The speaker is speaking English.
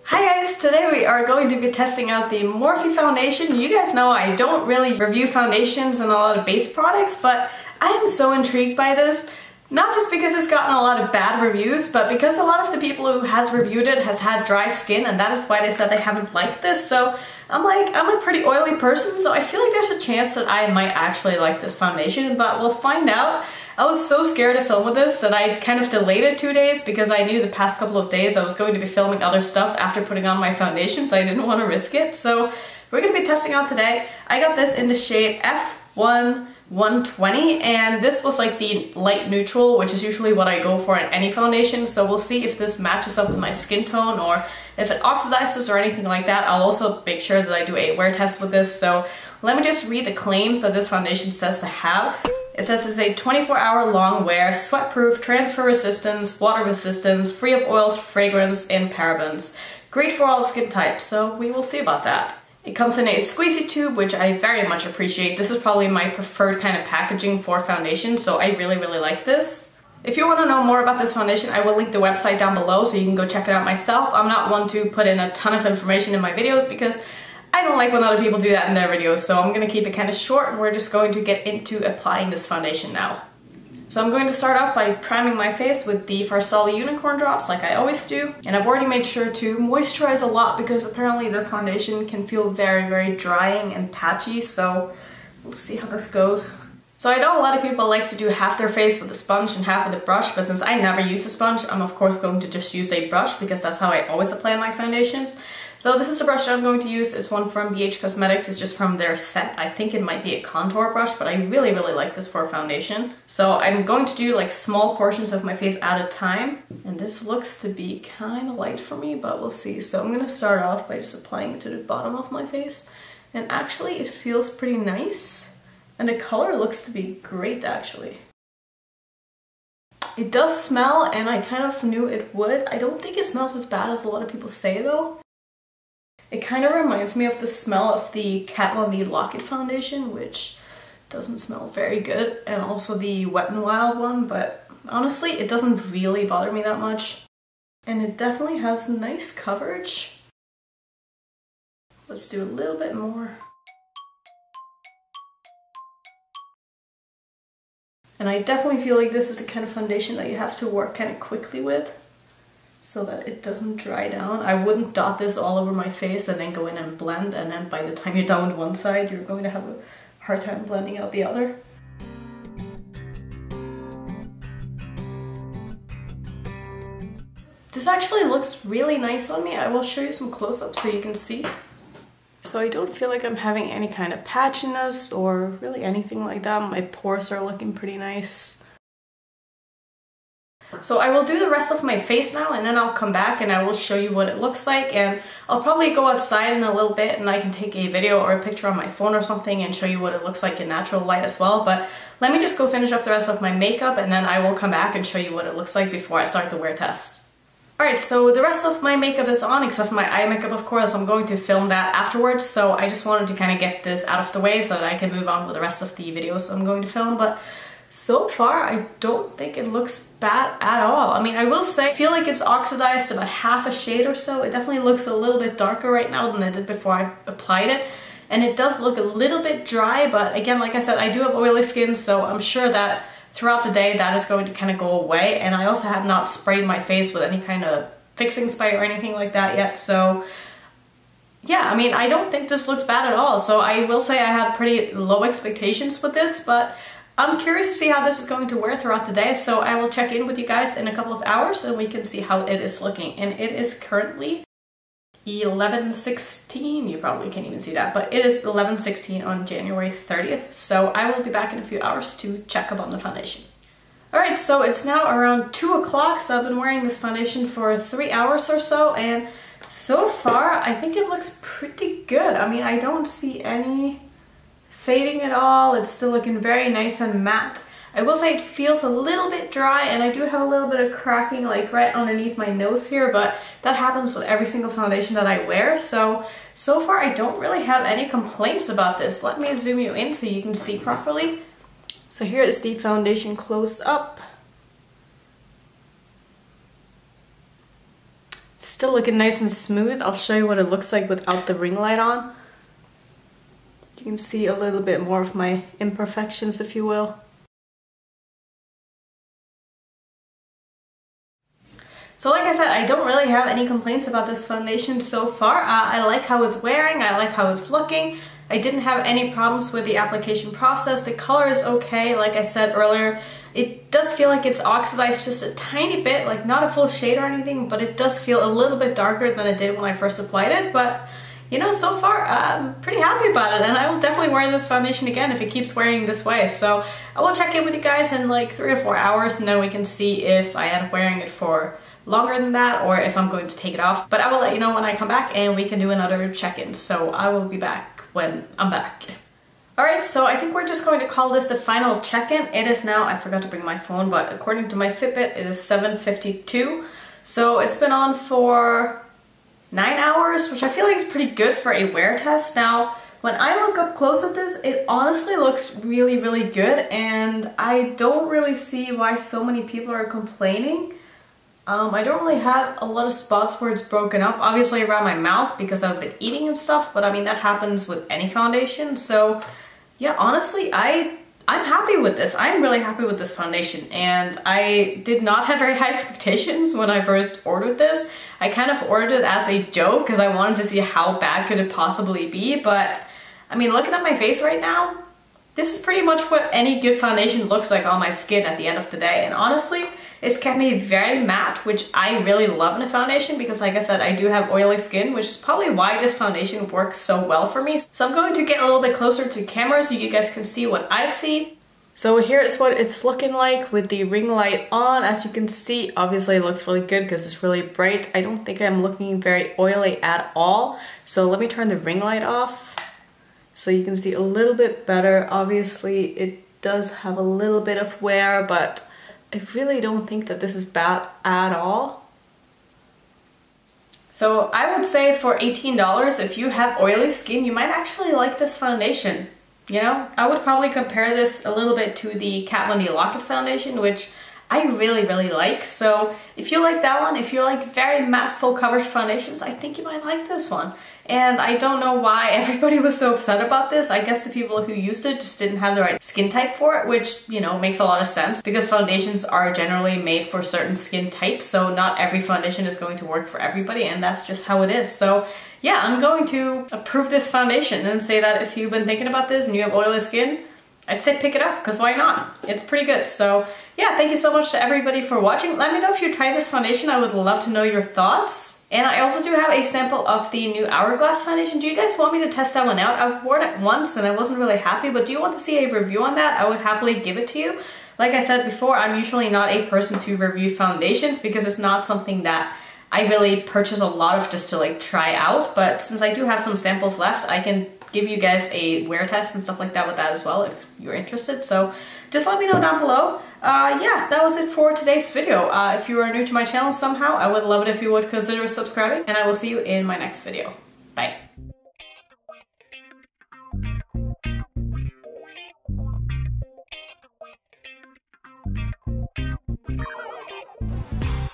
Hi guys, today we are going to be testing out the Morphe foundation. You guys know I don't really review foundations and a lot of base products, but I am so intrigued by this. Not just because it's gotten a lot of bad reviews, but because a lot of the people who has reviewed it has had dry skin, and that is why they said they haven't liked this. So I'm a pretty oily person, so I feel like there's a chance that I might actually like this foundation, but we'll find out. I was so scared to film with this that I kind of delayed it 2 days because I knew the past couple of days I was going to be filming other stuff after putting on my foundation, so I didn't want to risk it. So we're going to be testing out today. I got this in the shade F1 120, and this was like the light neutral, which is usually what I go for in any foundation. So we'll see if this matches up with my skin tone or if it oxidizes or anything like that. I'll also make sure that I do a wear test with this. So let me just read the claims that this foundation says to have. It says it's a 24-hour long wear, sweat-proof, transfer resistance, water resistance, free of oils, fragrance, and parabens. Great for all skin types, so we will see about that. It comes in a squeezy tube, which I very much appreciate. This is probably my preferred kind of packaging for foundation, so I really like this. If you want to know more about this foundation, I will link the website down below so you can go check it out myself. I'm not one to put in a ton of information in my videos because I don't like when other people do that in their videos, so I'm going to keep it kind of short, and we're just going to get into applying this foundation now. So I'm going to start off by priming my face with the Farsali Unicorn Drops like I always do. And I've already made sure to moisturize a lot because apparently this foundation can feel very drying and patchy, so we'll see how this goes. So I know a lot of people like to do half their face with a sponge and half with a brush, but since I never use a sponge, I'm of course going to just use a brush because that's how I always apply my foundations. So this is the brush that I'm going to use. It's one from BH Cosmetics. It's just from their set. I think it might be a contour brush, but I really like this for a foundation. So I'm going to do like small portions of my face at a time. And this looks to be kind of light for me, but we'll see. So I'm going to start off by just applying it to the bottom of my face. And actually it feels pretty nice. And the color looks to be great actually. It does smell, and I kind of knew it would. I don't think it smells as bad as a lot of people say though. It kind of reminds me of the smell of the Kat Von D Lock-It foundation, which doesn't smell very good, and also the Wet n Wild one, but honestly it doesn't really bother me that much. And it definitely has nice coverage. Let's do a little bit more. And I definitely feel like this is the kind of foundation that you have to work kind of quickly with so that it doesn't dry down. I wouldn't dot this all over my face and then go in and blend, and then by the time you're done with one side, you're going to have a hard time blending out the other. This actually looks really nice on me. I will show you some close-ups so you can see. So I don't feel like I'm having any kind of patchiness or really anything like that. My pores are looking pretty nice. So I will do the rest of my face now, and then I'll come back and I will show you what it looks like, and I'll probably go outside in a little bit and I can take a video or a picture on my phone or something and show you what it looks like in natural light as well. But let me just go finish up the rest of my makeup, and then I will come back and show you what it looks like before I start the wear test. Alright, so the rest of my makeup is on, except for my eye makeup, of course. I'm going to film that afterwards, so I just wanted to kind of get this out of the way so that I can move on with the rest of the videos I'm going to film. But so far, I don't think it looks bad at all. I mean, I will say, I feel like it's oxidized about half a shade or so. It definitely looks a little bit darker right now than it did before I applied it. And it does look a little bit dry, but again, like I said, I do have oily skin, so I'm sure that throughout the day that is going to kind of go away. And I also have not sprayed my face with any kind of fixing spray or anything like that yet, so yeah, I mean, I don't think this looks bad at all. So I will say I had pretty low expectations with this, but I'm curious to see how this is going to wear throughout the day, so I will check in with you guys in a couple of hours and we can see how it is looking. And it is currently 11:16, you probably can't even see that, but it is 11:16 on January 30th, so I will be back in a few hours to check up on the foundation. Alright, so it's now around 2 o'clock, so I've been wearing this foundation for 3 hours or so, and so far I think it looks pretty good. I mean, I don't see any fading at all. It's still looking very nice and matte. I will say it feels a little bit dry, and I do have a little bit of cracking like right underneath my nose here, but that happens with every single foundation that I wear. So far I don't really have any complaints about this. Let me zoom you in so you can see properly. So here is the foundation close up. Still looking nice and smooth. I'll show you what it looks like without the ring light on. You can see a little bit more of my imperfections, if you will. So like I said, I don't really have any complaints about this foundation so far. I like how it's wearing, I like how it's looking. I didn't have any problems with the application process. The color is okay, like I said earlier. It does feel like it's oxidized just a tiny bit, like not a full shade or anything, but it does feel a little bit darker than it did when I first applied it. But you know, so far I'm pretty happy about it, and I will definitely wear this foundation again if it keeps wearing this way. So I will check in with you guys in like 3 or 4 hours, and then we can see if I end up wearing it for longer than that or if I'm going to take it off. But I will let you know when I come back and we can do another check-in. So I will be back when I'm back. Alright, so I think we're just going to call this the final check-in. It is now, I forgot to bring my phone, but according to my Fitbit, it is 7:52. So it's been on for 9 hours, which I feel like is pretty good for a wear test. Now, when I look up close at this, it honestly looks really, really good, and I don't really see why so many people are complaining. I don't really have a lot of spots where it's broken up, obviously around my mouth because I've been eating and stuff, but I mean that happens with any foundation. So yeah, honestly, I'm happy with this. I'm really happy with this foundation, and I did not have very high expectations when I first ordered this. I kind of ordered it as a joke because I wanted to see how bad could it possibly be, but I mean, looking at my face right now, this is pretty much what any good foundation looks like on my skin at the end of the day. And honestly, it's kept me very matte, which I really love in a foundation because like I said, I do have oily skin, which is probably why this foundation works so well for me. So I'm going to get a little bit closer to camera so you guys can see what I see. So here is what it's looking like with the ring light on. As you can see, obviously it looks really good because it's really bright. I don't think I'm looking very oily at all. So let me turn the ring light off so you can see a little bit better. Obviously it does have a little bit of wear, but I really don't think that this is bad at all. So I would say for $18, if you have oily skin, you might actually like this foundation. You know, I would probably compare this a little bit to the Kat Von D Lock-It foundation, which I really, really like. So if you like that one, if you like very matte full coverage foundations, I think you might like this one. And I don't know why everybody was so upset about this. I guess the people who used it just didn't have the right skin type for it, which, you know, makes a lot of sense because foundations are generally made for certain skin types. So not every foundation is going to work for everybody, and that's just how it is. So yeah, I'm going to approve this foundation and say that if you've been thinking about this and you have oily skin, I'd say pick it up, because why not? It's pretty good. So yeah, thank you so much to everybody for watching. Let me know if you tried this foundation. I would love to know your thoughts. And I also do have a sample of the new Hourglass foundation. Do you guys want me to test that one out? I've worn it once and I wasn't really happy, but do you want to see a review on that? I would happily give it to you. Like I said before, I'm usually not a person to review foundations because it's not something that I really purchase a lot of just to like try out. But since I do have some samples left, I can give you guys a wear test and stuff like that with that as well if you're interested. So just let me know down below. Yeah, that was it for today's video. If you are new to my channel somehow, I would love it if you would consider subscribing, and I will see you in my next video. Bye.